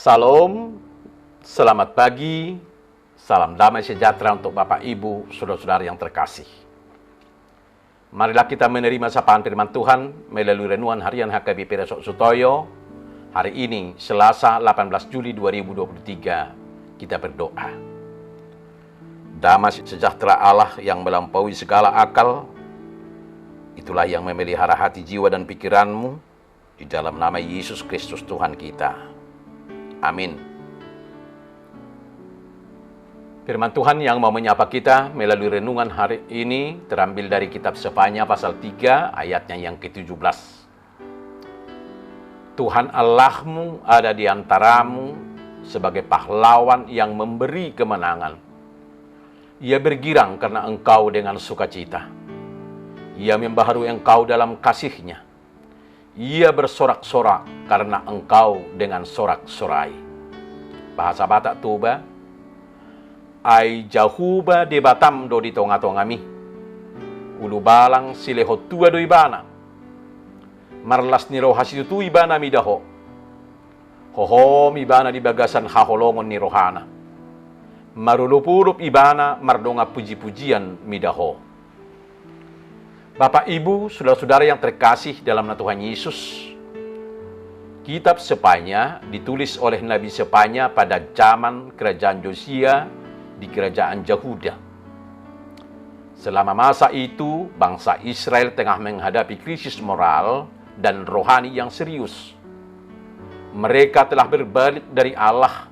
Salam, selamat pagi, salam damai sejahtera untuk Bapak, Ibu, saudara-saudara yang terkasih. Marilah kita menerima sapaan firman Tuhan melalui renungan harian HKBP Resok Sutoyo. Hari ini, Selasa 18 Juli 2023, kita berdoa. Damai sejahtera Allah yang melampaui segala akal, itulah yang memelihara hati, jiwa, dan pikiranmu, di dalam nama Yesus Kristus Tuhan kita. Amin. Firman Tuhan yang mau menyapa kita melalui renungan hari ini terambil dari kitab Sefanya pasal 3 ayatnya yang ke-17. Tuhan Allahmu ada di antaramu sebagai pahlawan yang memberi kemenangan. Ia bergirang karena engkau dengan sukacita. Ia membaharui engkau dalam kasih-Nya. Ia bersorak-sorak karena engkau dengan sorak-sorai. Bahasa Batak Toba, ai jahuba de batam do di tonga-tongami. Ulu balang sileho tua do ibana. Marlas niro hasitu ibana midaho. Hoho ibana di bagasan haholongon ni rohana. Marulupurup ibana mardonga puji-pujian midaho. Bapak, Ibu, saudara-saudara yang terkasih dalam nama Tuhan Yesus, kitab Sefanya ditulis oleh Nabi Sefanya pada zaman kerajaan Yosia di kerajaan Yehuda. Selama masa itu, bangsa Israel tengah menghadapi krisis moral dan rohani yang serius. Mereka telah berbalik dari Allah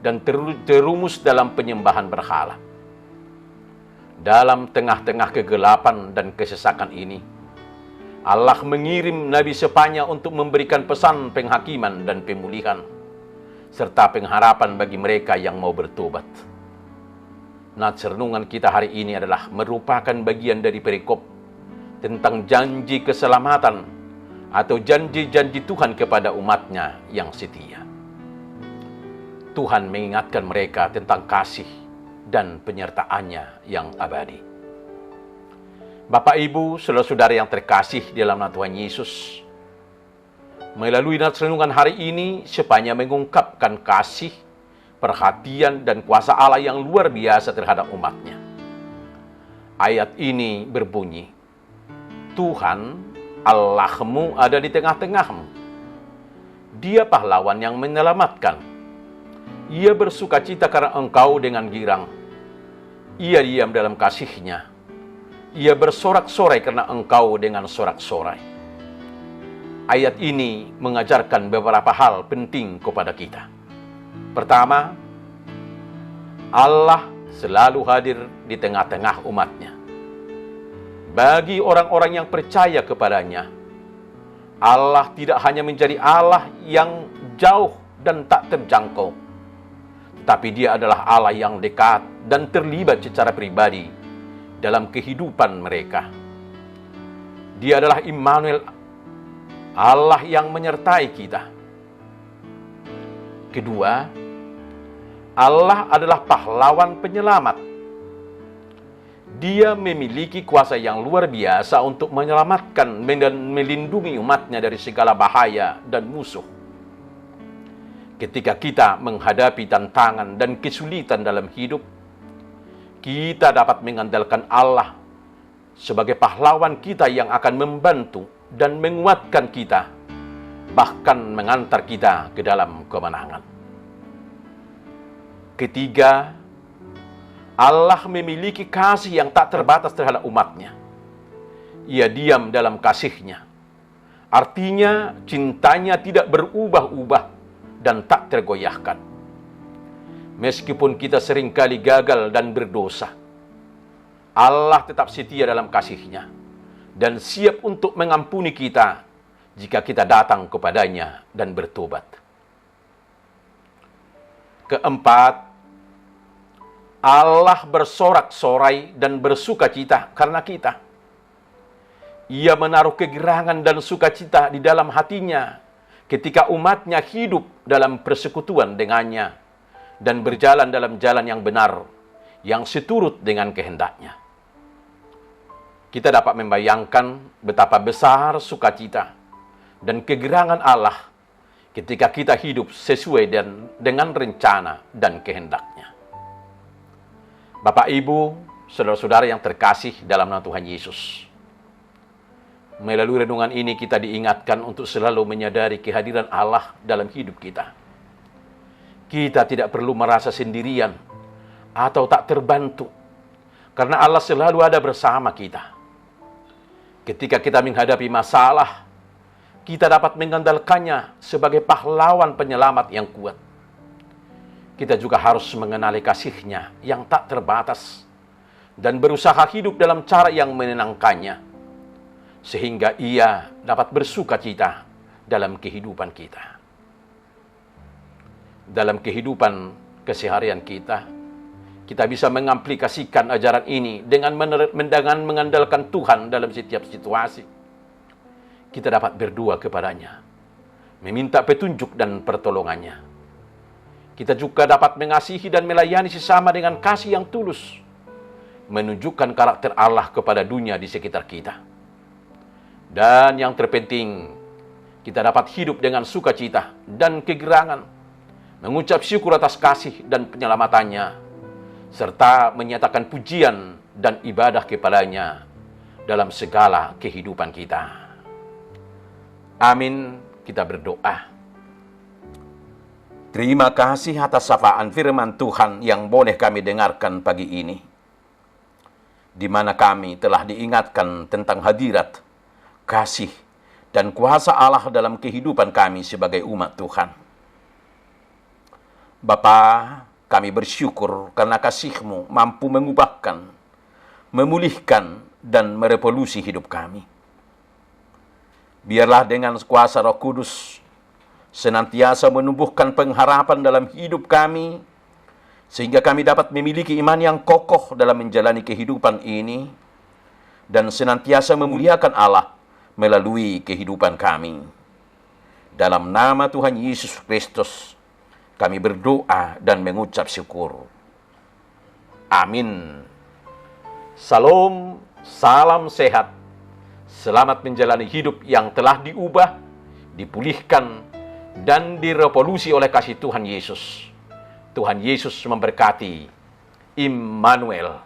dan terjerumus dalam penyembahan berhala. Dalam tengah-tengah kegelapan dan kesesakan ini, Allah mengirim Nabi Sefanya untuk memberikan pesan penghakiman dan pemulihan, serta pengharapan bagi mereka yang mau bertobat. Nats renungan kita hari ini adalah merupakan bagian dari perikop tentang janji keselamatan atau janji-janji Tuhan kepada umat-Nya yang setia. Tuhan mengingatkan mereka tentang kasih dan penyertaan-Nya yang abadi. Bapak, Ibu, saudara-saudara yang terkasih dalam nama Tuhan Yesus, melalui nats renungan hari ini, Sefanya mengungkapkan kasih, perhatian, dan kuasa Allah yang luar biasa terhadap umat-Nya. Ayat ini berbunyi, Tuhan Allahmu ada di tengah-tengahmu. Dia pahlawan yang menyelamatkan. Ia bersukacita karena engkau dengan girang. Ia diam dalam kasih-Nya. Ia bersorak-sorai karena engkau dengan sorak-sorai. Ayat ini mengajarkan beberapa hal penting kepada kita. Pertama, Allah selalu hadir di tengah-tengah umat-Nya. Bagi orang-orang yang percaya kepadanya, Allah tidak hanya menjadi Allah yang jauh dan tak terjangkau, tapi Dia adalah Allah yang dekat dan terlibat secara pribadi dalam kehidupan mereka. Dia adalah Immanuel, Allah yang menyertai kita. Kedua, Allah adalah pahlawan penyelamat. Dia memiliki kuasa yang luar biasa untuk menyelamatkan dan melindungi umat-Nya dari segala bahaya dan musuh. Ketika kita menghadapi tantangan dan kesulitan dalam hidup, kita dapat mengandalkan Allah sebagai pahlawan kita yang akan membantu dan menguatkan kita, bahkan mengantar kita ke dalam kemenangan. Ketiga, Allah memiliki kasih yang tak terbatas terhadap umat-Nya. Ia diam dalam kasih-Nya. Artinya, cintanya tidak berubah-ubah dan tak tergoyahkan. Meskipun kita seringkali gagal dan berdosa, Allah tetap setia dalam kasih-Nya dan siap untuk mengampuni kita jika kita datang kepada-Nya dan bertobat. Keempat, Allah bersorak-sorai dan bersukacita karena kita. Ia menaruh kegirangan dan sukacita di dalam hatinya ketika umat-Nya hidup dalam persekutuan dengannya dan berjalan dalam jalan yang benar, yang seturut dengan kehendak-Nya. Kita dapat membayangkan betapa besar sukacita dan kegirangan Allah ketika kita hidup sesuai dengan rencana dan kehendaknya. Bapak, Ibu, saudara-saudara yang terkasih dalam nama Tuhan Yesus, melalui renungan ini kita diingatkan untuk selalu menyadari kehadiran Allah dalam hidup kita. Kita tidak perlu merasa sendirian atau tak terbantu, karena Allah selalu ada bersama kita. Ketika kita menghadapi masalah, kita dapat mengandalkannya sebagai pahlawan penyelamat yang kuat. Kita juga harus mengenali kasih-Nya yang tak terbatas dan berusaha hidup dalam cara yang menenangkannya, sehingga Ia dapat bersuka cita dalam kehidupan kita. Dalam kehidupan keseharian kita bisa mengaplikasikan ajaran ini dengan mengandalkan Tuhan dalam setiap situasi. Kita dapat berdoa kepada-Nya, meminta petunjuk dan pertolongan-Nya. Kita juga dapat mengasihi dan melayani sesama dengan kasih yang tulus, menunjukkan karakter Allah kepada dunia di sekitar kita. Dan yang terpenting, kita dapat hidup dengan sukacita dan kegirangan, mengucap syukur atas kasih dan penyelamatannya, serta menyatakan pujian dan ibadah kepada-Nya dalam segala kehidupan kita. Amin. Kita berdoa. Terima kasih atas sapaan firman Tuhan yang boleh kami dengarkan pagi ini, di mana kami telah diingatkan tentang hadirat, kasih, dan kuasa Allah dalam kehidupan kami sebagai umat Tuhan. Bapa, kami bersyukur karena kasih-Mu mampu mengubahkan, memulihkan, dan merevolusi hidup kami. Biarlah dengan kuasa Roh Kudus senantiasa menumbuhkan pengharapan dalam hidup kami, sehingga kami dapat memiliki iman yang kokoh dalam menjalani kehidupan ini, dan senantiasa memuliakan Allah melalui kehidupan kami. Dalam nama Tuhan Yesus Kristus, kami berdoa dan mengucap syukur. Amin. Salam, salam sehat. Selamat menjalani hidup yang telah diubah, dipulihkan, dan direvolusi oleh kasih Tuhan Yesus. Tuhan Yesus memberkati. Immanuel.